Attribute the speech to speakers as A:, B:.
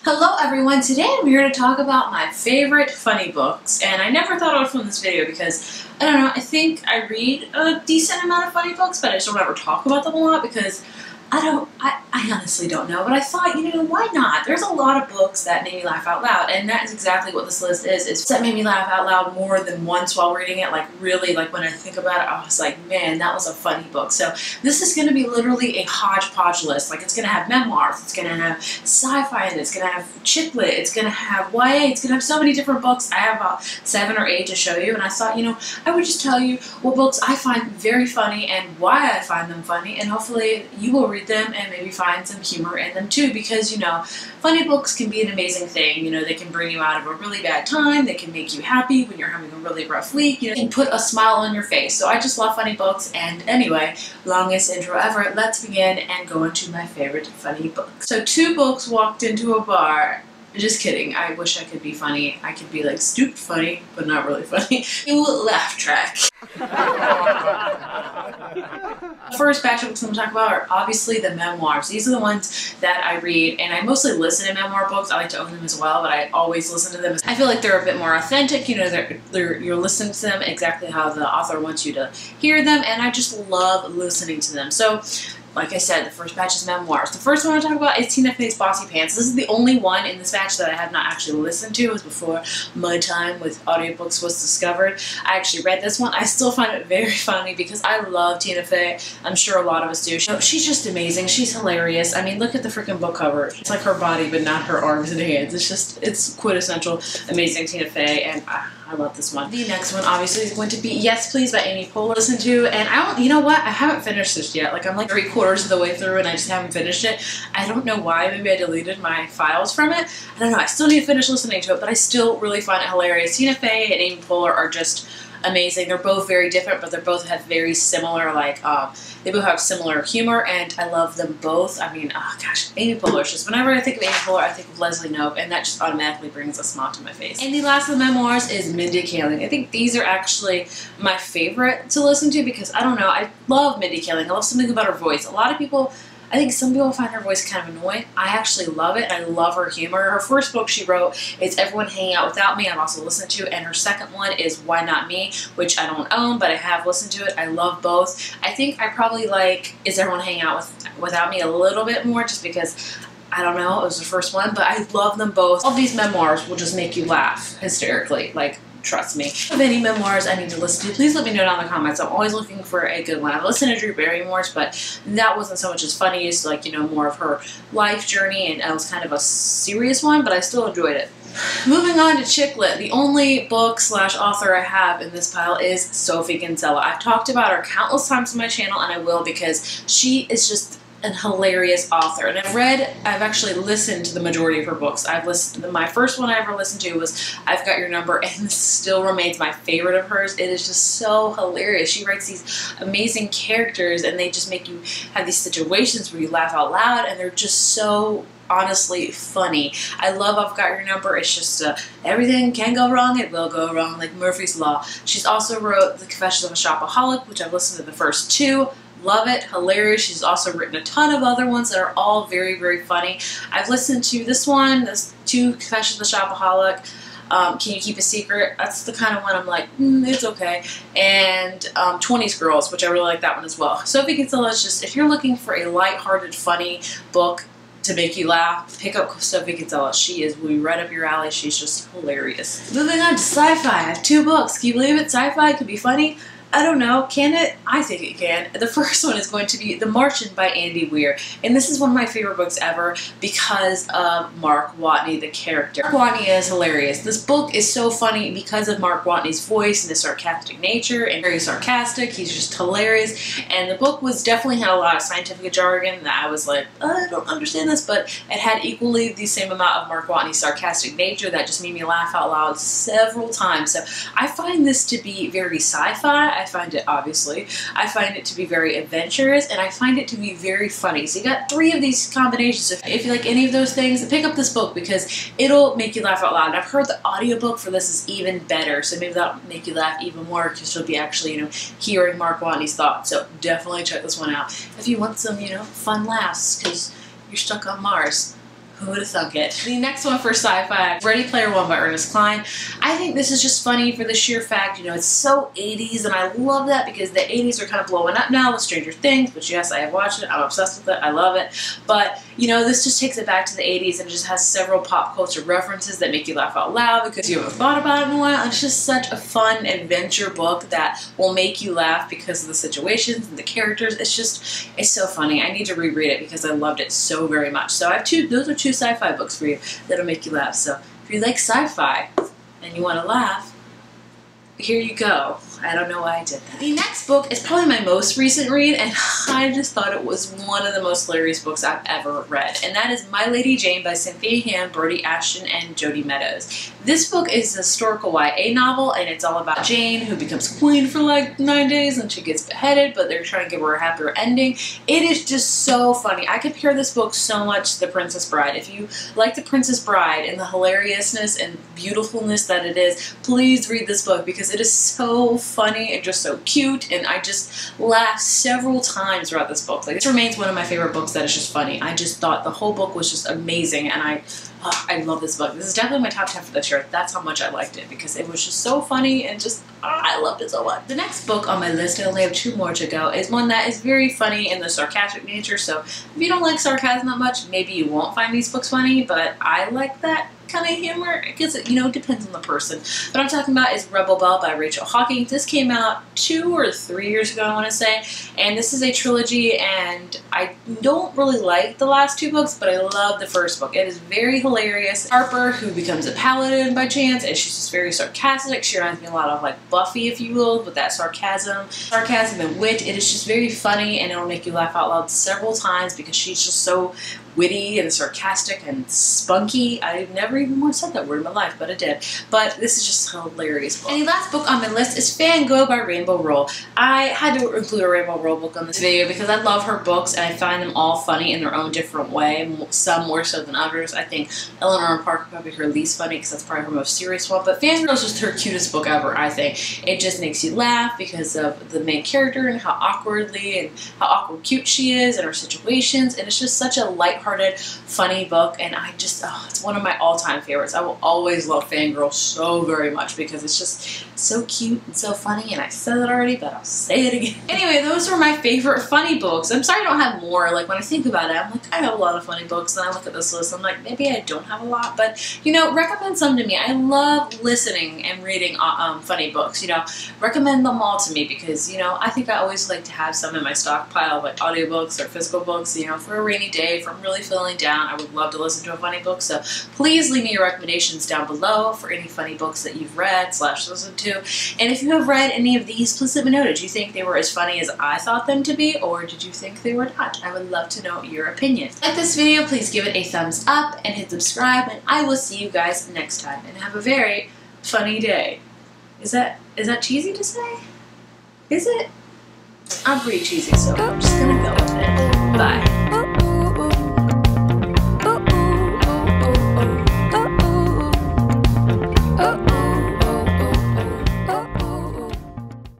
A: Hello everyone, today I'm here to talk about my favorite funny books, and I never thought I would film this video because, I don't know, I think I read a decent amount of funny books, but I just don't ever talk about them a lot because I honestly don't know, but I thought, you know, why not? There's a lot of books that made me laugh out loud, and that is exactly what this list is. It's that made me laugh out loud more than once while reading it, like really, like when I think about it, I was like, man, that was a funny book. So this is going to be literally a hodgepodge list. Like, it's going to have memoirs, it's going to have sci-fi in it, it's going to have chick lit, it's going to have YA, it's going to have so many different books. I have about 7 or 8 to show you, and I thought, you know, I would just tell you what books I find very funny and why I find them funny, and hopefully you will read them and maybe find some humor in them too, because, you know, funny books can be an amazing thing. You know, they can bring you out of a really bad time, they can make you happy when you're having a really rough week, you know, and put a smile on your face. So I just love funny books, and anyway, longest intro ever, let's begin and go into my favorite funny books. So 2 books walked into a bar. Just kidding, I wish I could be funny. I could be like stupid funny, but not really funny. You laugh track. First batch of books I'm going to talk about are obviously the memoirs. These are the ones that I read, and I mostly listen to memoir books. I like to own them as well, but I always listen to them. I feel like they're a bit more authentic. You know, you're listening to them exactly how the author wants you to hear them, and I just love listening to them. So, like I said, the first batch is memoirs. The first one I want to talk about is Tina Fey's Bossy Pants. This is the only one in this batch that I have not actually listened to. It was before my time with audiobooks was discovered. I actually read this one. I still find it very funny because I love Tina Fey. I'm sure a lot of us do. She's just amazing. She's hilarious. I mean, look at the freaking book cover. It's like her body, but not her arms and hands. It's quintessential amazing Tina Fey, and I love this one. The next one obviously is going to be Yes Please by Amy Poehler. Listen to, and you know what? I haven't finished this yet. Like, I'm like 3/4 of the way through and I just haven't finished it. I don't know why. Maybe I deleted my files from it. I don't know. I still need to finish listening to it, but I still really find it hilarious. Tina Fey and Amy Poehler are just amazing. They're both very different, but they both have very similar, like, they both have similar humor, and I love them both. I mean, oh gosh, Amy Poehler is just, whenever I think of Amy Poehler, I think of Leslie Knope, and that just automatically brings a smile to my face. And the last of the memoirs is Mindy Kaling. I think these are actually my favorite to listen to because, I don't know, I love Mindy Kaling. I love something about her voice. A lot of people, I think some people find her voice kind of annoying. I actually love it, and I love her humor. Her first book she wrote is Everyone Hanging Out Without Me. I've also listened to, and her second one is Why Not Me, which I don't own, but I have listened to it. I love both. I think I probably like Is Everyone Hanging Out Without Me a little bit more just because, I don't know, it was the first one, but I love them both. All these memoirs will just make you laugh hysterically, like, trust me. If you have any memoirs I need to listen to, please let me know down in the comments. I'm always looking for a good one. I've listened to Drew Barrymore's, but that wasn't so much as funny as, like, you know, more of her life journey, and it was kind of a serious one, but I still enjoyed it. Moving on to chick lit, the only book / author I have in this pile is Sophie Kinsella. I've talked about her countless times on my channel, and I will because she is just an hilarious author, and I've actually listened to the majority of her books. My first one I ever listened to was I've Got Your Number, and this still remains my favorite of hers. It is just so hilarious. She writes these amazing characters, and they just make you have these situations where you laugh out loud, and they're just so honestly funny. I love I've Got Your Number. It's just everything can go wrong, it will go wrong, like Murphy's Law. She's also wrote The Confessions of a Shopaholic, which I've listened to the first 2. Love it, hilarious. She's also written a ton of other ones that are all very, very funny. I've listened to this one, this 2 Confessions of a Shopaholic, Can You Keep a Secret? That's the kind of one I'm like, it's okay. And 20s Girls, which I really like that one as well. Sophie Kinsella is just, if you're looking for a lighthearted, funny book to make you laugh, pick up Sophie Kinsella. She is right up your alley. She's just hilarious. Moving on to sci-fi. I have 2 books. Can you believe it? Sci-fi can be funny. I don't know, can it? I think it can. The first one is going to be The Martian by Andy Weir, and this is one of my favorite books ever because of Mark Watney, the character. Mark Watney is hilarious. This book is so funny because of Mark Watney's voice and his sarcastic nature, and very sarcastic. He's just hilarious, and the book definitely had a lot of scientific jargon that I was like, I don't understand this, but it had equally the same amount of Mark Watney's sarcastic nature that just made me laugh out loud several times. So I find this to be very sci-fi. I find it, obviously, I find it to be very adventurous, and I find it to be very funny. So you got 3 of these combinations. If you like any of those things, pick up this book because it'll make you laugh out loud. And I've heard the audiobook for this is even better, so maybe that'll make you laugh even more because you'll be actually, you know, hearing Mark Watney's thoughts. So definitely check this one out if you want some, you know, fun laughs because you're stuck on Mars. Who would have thunk it? The next one for sci-fi, Ready Player One by Ernest Cline. I think this is just funny for the sheer fact, you know, it's so 80s, and I love that because the 80s are kind of blowing up now with Stranger Things, which yes, I have watched it. I'm obsessed with it. I love it. But, you know, this just takes it back to the 80s and it just has several pop culture references that make you laugh out loud because you haven't thought about it in a while. It's just such a fun adventure book that will make you laugh because of the situations and the characters. It's so funny. I need to reread it because I loved it so very much. So I have those are two sci-fi books for you that'll make you laugh. So if you like sci-fi and you want to laugh, here you go. I don't know why I did that. The next book is probably my most recent read, and I just thought it was one of the most hilarious books I've ever read, and that is My Lady Jane by Cynthia Han, Brody Ashton, and Jody Meadows. This book is a historical YA novel, and it's all about Jane, who becomes queen for like 9 days, and she gets beheaded, but they're trying to give her a happier ending. It is just so funny. I compare this book so much to The Princess Bride. If you like The Princess Bride and the hilariousness and beautifulness that it is, please read this book because it is so funny and just so cute, and I just laughed several times throughout this book. Like, this remains one of my favorite books that is just funny. I just thought the whole book was just amazing, and I love this book. This is definitely my top 10 for this year. That's how much I liked it because it was just so funny and just, I loved it so much. The next book on my list, I only have 2 more to go, is one that is very funny in the sarcastic nature. So if you don't like sarcasm that much, maybe you won't find these books funny, but I like that kind of humor. I guess it, you know, depends on the person. What I'm talking about is Rebel Belle by Rachel Hawkins. This came out 2 or 3 years ago, I want to say, and this is a trilogy, and I don't really like the last 2 books, but I love the first book. It is very hilarious. Harper, who becomes a paladin by chance, and she's just very sarcastic. She reminds me a lot of like Buffy, if you will, with that sarcasm and wit. It is just very funny, and it'll make you laugh out loud several times because she's just so witty and sarcastic and spunky. I've never even once said that word in my life, but I did. But this is just a hilarious book. And the last book on my list is Fangirl by Rainbow Rowell. I had to include a Rainbow Rowell book on this video because I love her books and I find them all funny in their own different way, some more so than others. I think Eleanor and Parker probably her least funny because that's probably her most serious one, but Fangirl is just her cutest book ever, I think. It just makes you laugh because of the main character and how awkward cute she is and her situations, and it's just such a lighthearted, funny book, and I just, it's one of my all-time favorites. I will always love Fangirl so very much because it's just so cute and so funny, and I said it already, but I'll say it again. Anyway, those were my favorite funny books. I'm sorry I don't have more. Like, when I think about it, I'm like, I have a lot of funny books, and I look at this list, I'm like, maybe I don't have a lot, but, you know, recommend some to me. I love listening and reading funny books, you know. Recommend them all to me because, you know, I think I always like to have some in my stockpile, like audiobooks or physical books, you know, for a rainy day, if I'm really feeling down. I would love to listen to a funny book, so please leave me your recommendations down below for any funny books that you've read / listened to. And if you have read any of these, please let me know. Did you think they were as funny as I thought them to be, or did you think they were not? I would love to know your opinion. If you like this video, please give it a thumbs up and hit subscribe, and I will see you guys next time, and have a very funny day. Is that cheesy to say? Is it? I'm pretty cheesy, so I'm just gonna go with it. Bye.